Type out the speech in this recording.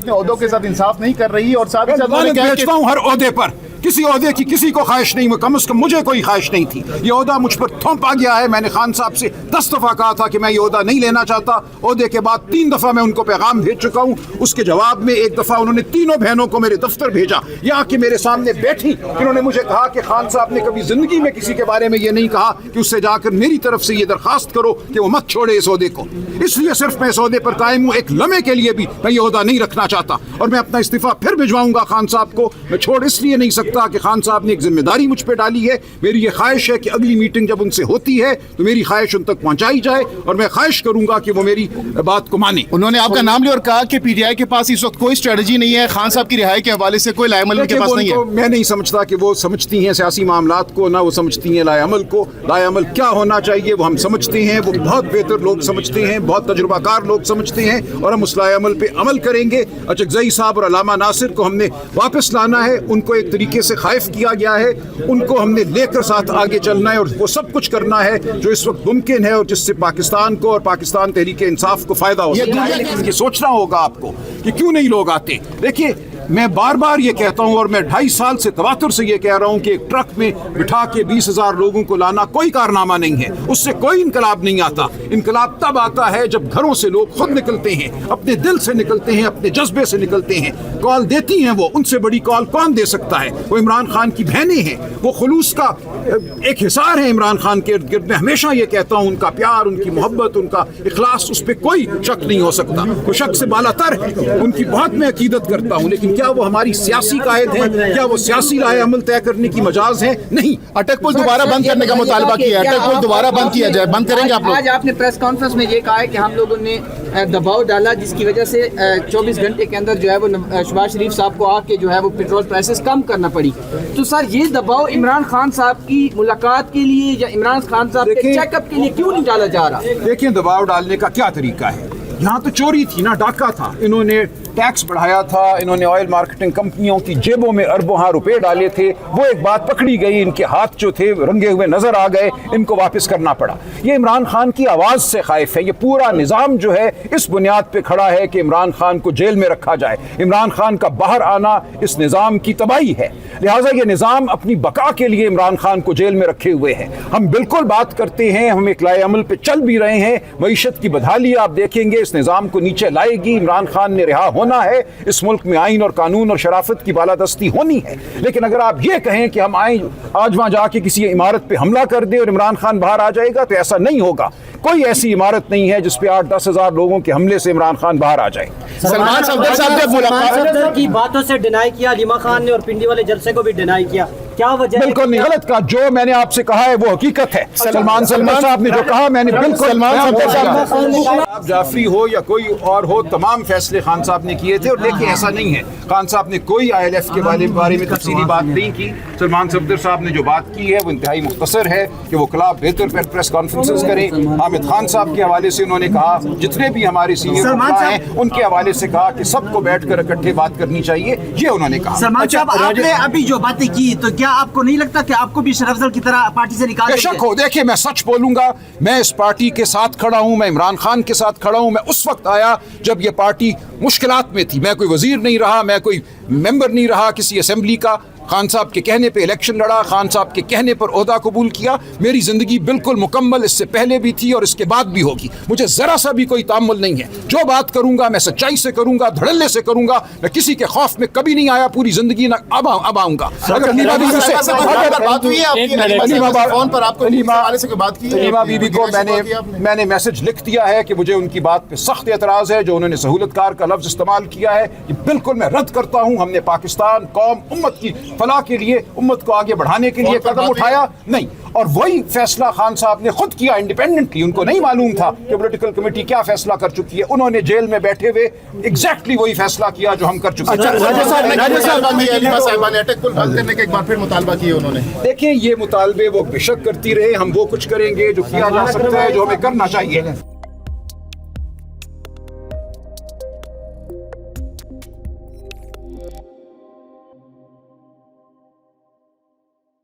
अपने ओहदों के साथ इंसाफ नहीं कर रही, और साथ ही साथ भेजता हूँ हर ओहदे पर, किसी ओहदे की किसी को ख्वाहिश नहीं, कम से कम मुझे कोई ख्वाहिश नहीं थी। ये ओहदा मुझ पर थोपा गया है। मैंने खान साहब से 10 दफ़ा कहा था कि मैं ये ओहदा नहीं लेना चाहता। ओहदे के बाद 3 दफ़ा मैं उनको पैगाम भेज चुका हूँ। उसके जवाब में एक दफ़ा उन्होंने तीनों बहनों को मेरे दफ्तर भेजा, यहाँ के मेरे सामने बैठी। इन्होंने मुझे कहा कि खान साहब ने कभी जिंदगी में किसी के बारे में ये नहीं कहा कि उससे जाकर मेरी तरफ से ये दरखास्त करो कि वो मत छोड़े इस ओहदे को। इसलिए सिर्फ मैं इस ओहदे पर कायम हूँ। एक लम्हे के लिए भी मैं ये ओहदा नहीं रखना चाहता, और मैं अपना इस्तीफा फिर भिजवाऊंगा खान साहब को। मैं छोड़ इसलिए नहीं सकता कि खान साहब ने एक जिम्मेदारी मुझ पे डाली है। मेरी ये ख्वाहिश है कि अगली मीटिंग जब उनसे होती है तो मेरी ख्वाहिश उन तक पहुंचाई जाए, और मैं ख्वाहिश करूंगा कि वो मेरी बात को माने। उन्होंने आपका नाम लिया और कहा कि पीटीआई के पास इस वक्त कोई स्ट्रेटजी नहीं है, खान साहब की रिहाई के हवाले से कोई लाएअमल के पास नहीं है। मैं नहीं समझता कि वो समझती हैं सियासी मामलात को, ना वो समझती हैं लाएअमल को। लाएअमल क्या होना चाहिए वो हम समझते हैं, वो बहुत बेहतर लोग समझते हैं, बहुत तजुर्बाकार लोग समझते हैं, और हम उस लाएअमल पे अमल करेंगे। अचकज़ई साहब और अल्लामा नासिर को हमने वापस लाना है, उनको एक तरीके से खाइफ किया गया है, उनको हमने लेकर साथ आगे चलना है, और वो सब कुछ करना है जो इस वक्त मुमकिन है और जिससे पाकिस्तान को और पाकिस्तान तहरीक इंसाफ को फायदा हो सकता है। लेकिन ये सोचना होगा आपको कि क्यों नहीं लोग आते। देखिए, मैं बार बार ये कहता हूँ, और मैं 2.5 साल से तवातुर से ये कह रहा हूँ कि एक ट्रक में बिठा के 20,000 लोगों को लाना कोई कारनामा नहीं है, उससे कोई इनकलाब नहीं आता। इनकलाब तब आता है जब घरों से लोग खुद निकलते हैं, अपने दिल से निकलते हैं, अपने जज्बे से निकलते हैं। कॉल देती हैं वो, उनसे बड़ी कॉल कौन दे सकता है? वो इमरान खान की बहनें हैं, वो खुलूस का एक हिसार है इमरान खान के इर्द गिर्द। मैं हमेशा ये कहता हूँ, उनका प्यार, उनकी मोहब्बत, उनका इखलास, उस पर कोई शक नहीं हो सकता। वो शक से बालातर है, उनकी बहुत मैं अकीदत करता हूँ। लेकिन क्या वो हमारी सियासी कायद है? क्या वो सियासी राय अमल तय करने की मजाज है? नहीं। अटक पुल दोबारा बंद करने का मुतालबा किया है, अटक पुल दोबारा बंद किया जाए। बंद करेंगे आप लोग? आज आपने प्रेस कॉन्फ्रेंस में ये कहा है कि हम लोगों ने दबाव डाला, जिसकी वजह से 24 घंटे के अंदर जो है वो शहबाज शरीफ साहब को आके जो है वो पेट्रोल प्राइसेस कम करना पड़ी। तो सर, ये दबाव इमरान खान साहब की मुलाकात के लिए या इमरान खान साहब के चेकअप के लिए क्यों नहीं डाला जा रहा? देखिए, दबाव डालने का क्या तरीका है? यहाँ तो चोरी थी ना, डाका था। इन्होंने टैक्स बढ़ाया था, इन्होंने ऑयल मार्केटिंग कंपनियों की जेबों में अरबों रुपए डाले थे। वो एक बात पकड़ी गई, इनके हाथ जो थे रंगे हुए नजर आ गए, इनको वापस करना पड़ा। ये इमरान खान की आवाज़ से खाइफ है। ये पूरा निज़ाम जो है इस बुनियाद पे खड़ा है कि इमरान खान को जेल में रखा जाए। इमरान खान का बाहर आना इस निज़ाम की तबाही है। लिहाजा ये निज़ाम अपनी बका के लिए इमरान खान को जेल में रखे हुए है। हम बिल्कुल बात करते हैं, हम एक लाए अमल पे चल भी रहे हैं। मईशत की बदहाली आप देखेंगे इस निज़ाम को नीचे लाएगी। इमरान खान ने रिहा होना है। इस मुल्क में आइन और कानून और शराफत की बालादस्ती होनी है। लेकिन अगर आप ये कहें कि हम आए आज वहां जाके किसी इमारत पे हमला कर दे और इमरान खान बाहर आ जाएगा, तो ऐसा नहीं होगा। कोई ऐसी इमारत नहीं है जिस पे 8-10 हजार लोगों के हमले से इमरान खान बाहर आ जाए। सलमान सफदर की बातों से डिनाई किया, लीमा खान ने, और पिंडी वाले जलसे को भी डिनाई किया। क्या वजह? बिल्कुल नहीं, गलत कहा। जो मैंने आपसे कहा है वो हकीकत है। सलमान साहब ने जो कहा, मैंने बिल्कुल आप जाफरी हो या कोई और हो, तमाम फैसले खान साहब ने किए थे। और देखिए, ऐसा नहीं है खान साहब ने कोई ILF के बारे में तफसीली बात नहीं की। सलमान सफदर साहब ने जो बात की है वो इंतहाई मुख्तसर है कि वो खिलाफ बेहतर प्रेस कॉन्फ्रेंसेस करें। हामिद खान साहब के हवाले से उन्होंने कहा, जितने भी हमारे सीनियर हैं उनके हवाले से कहा कि सबको बैठकर इकट्ठे बात करनी चाहिए, ये उन्होंने कहा। सलमान साहब, आपने अभी जो बातें की, तो क्या आपको नहीं लगता कि आपको भी शरफ अफजल की तरह पार्टी से निकाल देंगे? बेशक हो। देखिए, मैं सच बोलूंगा, मैं इस पार्टी के साथ खड़ा हूं, मैं इमरान खान के साथ खड़ा हूं। मैं उस वक्त आया जब ये पार्टी मुश्किलात में थी। मैं कोई वजीर नहीं रहा, मैं कोई मेंबर नहीं रहा किसी असेंबली का। खान साहब के कहने पे इलेक्शन लड़ा, खान साहब के कहने पर ओहदा कबूल किया। मेरी जिंदगी बिल्कुल मुकम्मल इससे पहले भी थी और इसके बाद भी होगी। मुझे जरा सा भी कोई तामुल नहीं है। जो बात करूंगा मैं सच्चाई से करूंगा, धड़ल्ले से करूंगा। मैं किसी के खौफ में कभी नहीं आया पूरी जिंदगी, ना अब आऊंगा। अगर नीमा बीबी से नीमा बीबी को मैंने मैसेज लिख दिया है कि मुझे उनकी बात पे सख्त एतराज है। जो उन्होंने सहूलतकार का लफ्ज इस्तेमाल किया है, ये बिल्कुल मैं रद्द करता हूँ। हमने पाकिस्तान, कौम, उम्मत की फलाह के लिए, उम्मत को आगे बढ़ाने के लिए कदम उठाया नहीं। और वही फैसला खान साहब ने खुद किया इंडिपेंडेंटली। उनको नहीं मालूम था कि पॉलिटिकल कमेटी क्या फैसला कर चुकी है। उन्होंने जेल में बैठे हुए एग्जैक्टली वही फैसला किया जो हम कर चुके हैं। देखिए, ये मुतालबे वो बेशक करती रहे, हम वो कुछ करेंगे जो किया जा सकता है, जो हमें करना चाहिए।